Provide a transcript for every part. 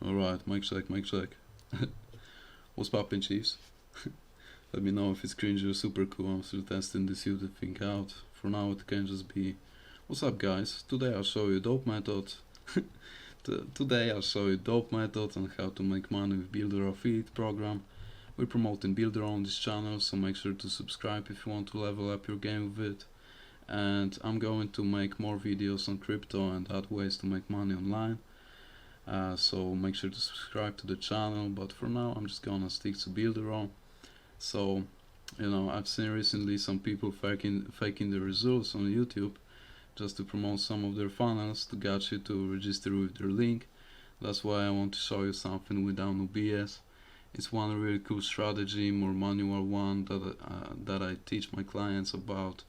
Alright, mic check, mic check. What's poppin', Chiefs? Let me know if it's cringy or super cool. I'm still testing this YouTube thing out. For now, it can just be, what's up, guys? Today I'll show you a dope method. Today I'll show you a dope method on how to make money with Builderall affiliate program. We're promoting Builderall on this channel, so make sure to subscribe if you want to level up your game with it. And I'm going to make more videos on crypto and other ways to make money online. So make sure to subscribe to the channel, but for now I'm just gonna stick to Builderall. So, I've seen recently some people faking the results on YouTube just to promote some of their funnels to get you to register with their link. That's why I want to show you something without no BS. It's one really cool strategy, more manual one that I teach my clients about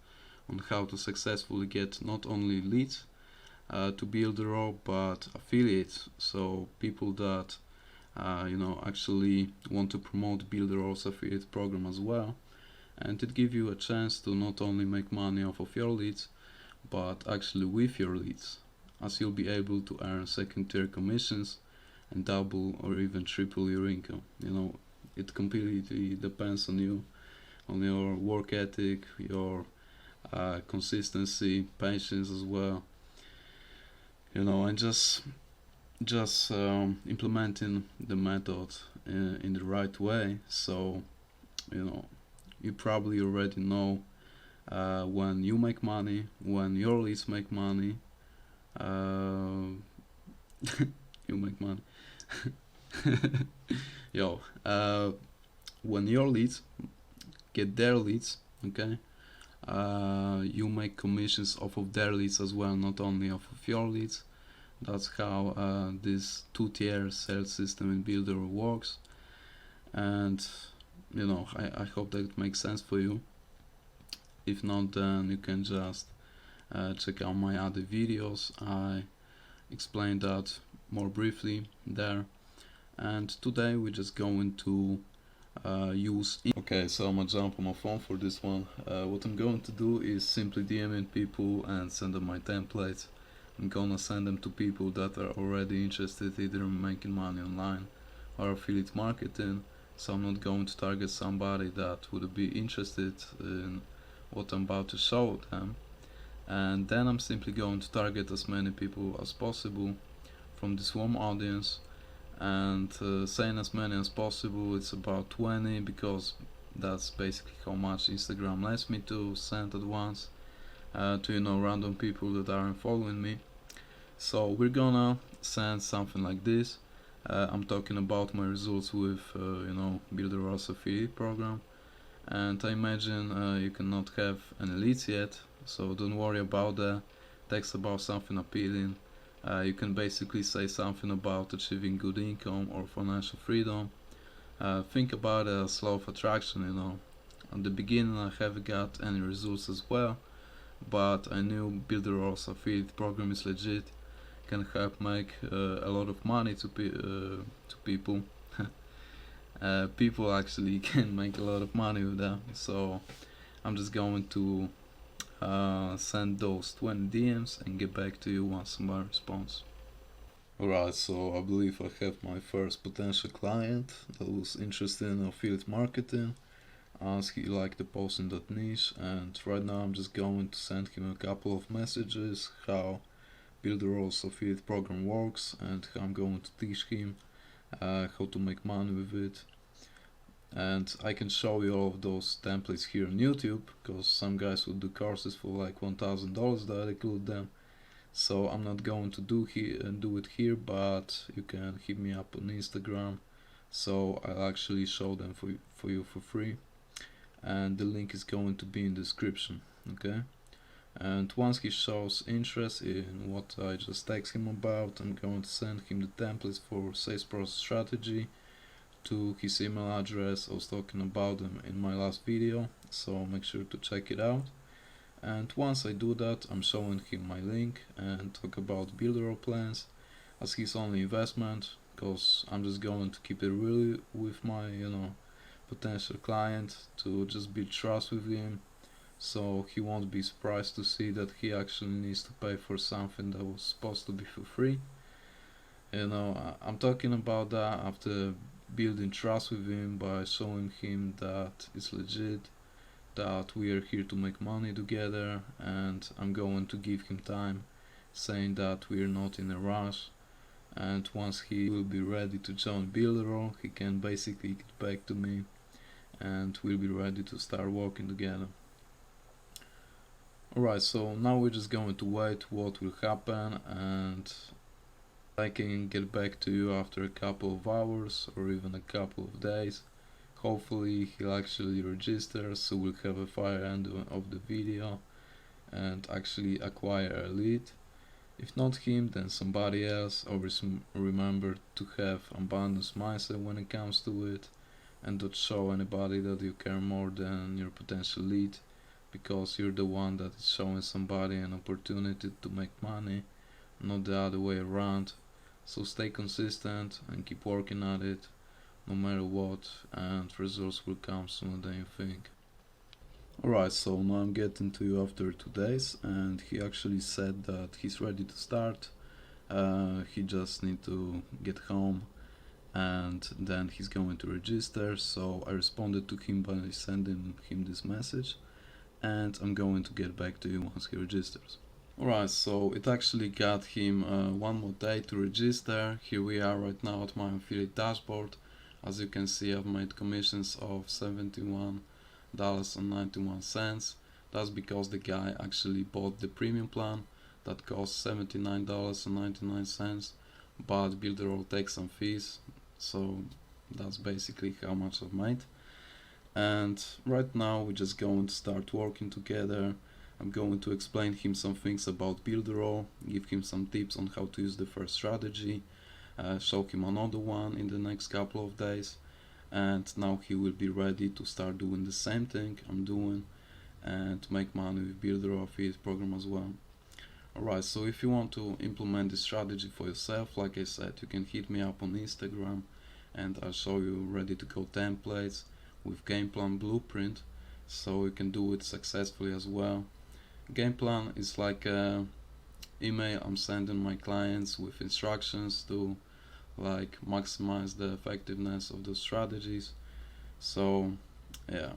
on how to successfully get not only leads to Builderall but affiliates, so people that actually want to promote Builderall's affiliate program as well, and it gives you a chance to not only make money off of your leads but actually with your leads, as you'll be able to earn second-tier commissions and double or even triple your income. It completely depends on you, on your work ethic, your consistency, patience as well, and just implementing the method in the right way. So you probably already know when you make money, when your leads make money, you make money. When your leads get their leads, okay, you make commissions off of their leads as well, not only off of your leads. That's how this two-tier sales system in Builderall works, and I hope that it makes sense for you. If not, then you can just check out my other videos. I explained that more briefly there, and today we're just going to okay, so I'm gonna jump on my phone for this one. What I'm going to do is simply DMing people and send them my templates. I'm gonna send them to people that are already interested either in making money online or affiliate marketing, so I'm not going to target somebody that would be interested in what I'm about to show them. And then I'm simply going to target as many people as possible from this warm audience, and saying as many as possible, it's about 20, because that's basically how much Instagram lets me to send at once to random people that aren't following me. So we're gonna send something like this. I'm talking about my results with Builderall's affiliate program, and I imagine you cannot have any leads yet, so don't worry about that. Text about something appealing. You can basically say something about achieving good income or financial freedom. Think about it as law of attraction. At the beginning I haven't got any results as well, but I knew Builderall's affiliate program is legit, can help make a lot of money to people. People actually can make a lot of money with that, so I'm just going to send those 20 DMs and get back to you once my response. Alright, so I believe I have my first potential client that was interested in affiliate marketing, as he liked the post in that niche, and right now I'm just going to send him a couple of messages how Builderall's affiliate program works and how I'm going to teach him how to make money with it. And I can show you all of those templates here on YouTube, because some guys would do courses for like $1,000 that I include them. So I'm not going to do it here, but you can hit me up on Instagram, so I'll actually show them for you for free, and the link is going to be in the description. Okay, and once he shows interest in what I just text him about, I'm going to send him the templates for sales process strategy to his email address. I was talking about them in my last video, so make sure to check it out. And once I do that, I'm showing him my link and talk about Builderall plans as his only investment, because I'm just going to keep it real with my potential client, to just build trust with him, so he won't be surprised to see that he actually needs to pay for something that was supposed to be for free. I'm talking about that after building trust with him by showing him that it's legit, that we are here to make money together, and I'm going to give him time, saying that we're not in a rush, and once he will be ready to join Builderall, he can basically get back to me and we'll be ready to start working together. Alright, so now we're just going to wait what will happen, and I can get back to you after a couple of hours or even a couple of days. Hopefully he'll actually register, so we'll have a fire end of the video and actually acquire a lead. If not him, then somebody else. Always remember to have abundance mindset when it comes to it, and don't show anybody that you care more than your potential lead, because you're the one that is showing somebody an opportunity to make money, not the other way around. So stay consistent and keep working at it no matter what, and results will come sooner than you think. Alright, so now I'm getting to you after 2 days, and he actually said that he's ready to start. He just need to get home and then he's going to register. So I responded to him by sending him this message, and I'm going to get back to you once he registers. Alright, so it actually got him 1 more day to register. Here we are right now at my affiliate dashboard. As you can see, I've made commissions of $71.91. That's because the guy actually bought the premium plan that costs $79.99, but Builderall takes some fees, so that's basically how much I've made. And right now we're just going to start working together. I'm going to explain him some things about Builderall, give him some tips on how to use the first strategy, show him another one in the next couple of days, and now he will be ready to start doing the same thing I'm doing and make money with Builderall affiliate program as well. Alright, so if you want to implement this strategy for yourself, like I said, you can hit me up on Instagram and I'll show you ready to go templates with game plan blueprint, so you can do it successfully as well. Game plan is like a email I'm sending my clients with instructions to like maximize the effectiveness of those strategies. So yeah,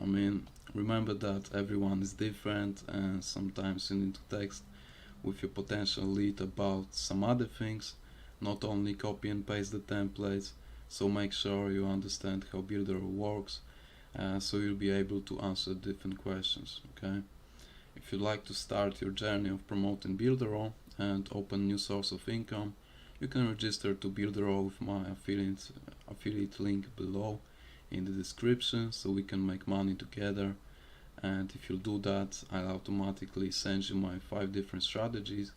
I mean, remember that everyone is different, and sometimes you need to text with your potential lead about some other things, not only copy and paste the templates. So make sure you understand how Builderall works, so you'll be able to answer different questions. Okay, if you'd like to start your journey of promoting Builderall and open new source of income, you can register to Builderall with my affiliate link below in the description, so we can make money together. And if you do that, I'll automatically send you my 5 different strategies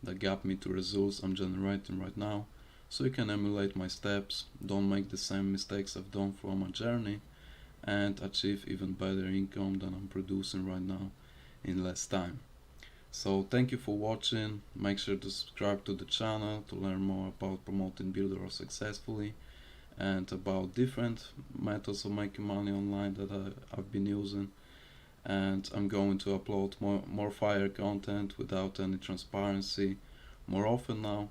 that got me to results I'm generating right now, so you can emulate my steps, don't make the same mistakes I've done throughout my journey, and achieve even better income than I'm producing right now in less time. So thank you for watching. Make sure to subscribe to the channel to learn more about promoting Builderall successfully and about different methods of making money online that I've been using. And I'm going to upload more fire content without any transparency more often now.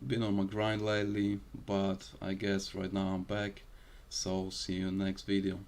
Been on my grind lately, but I guess right now I'm back. So see you in the next video.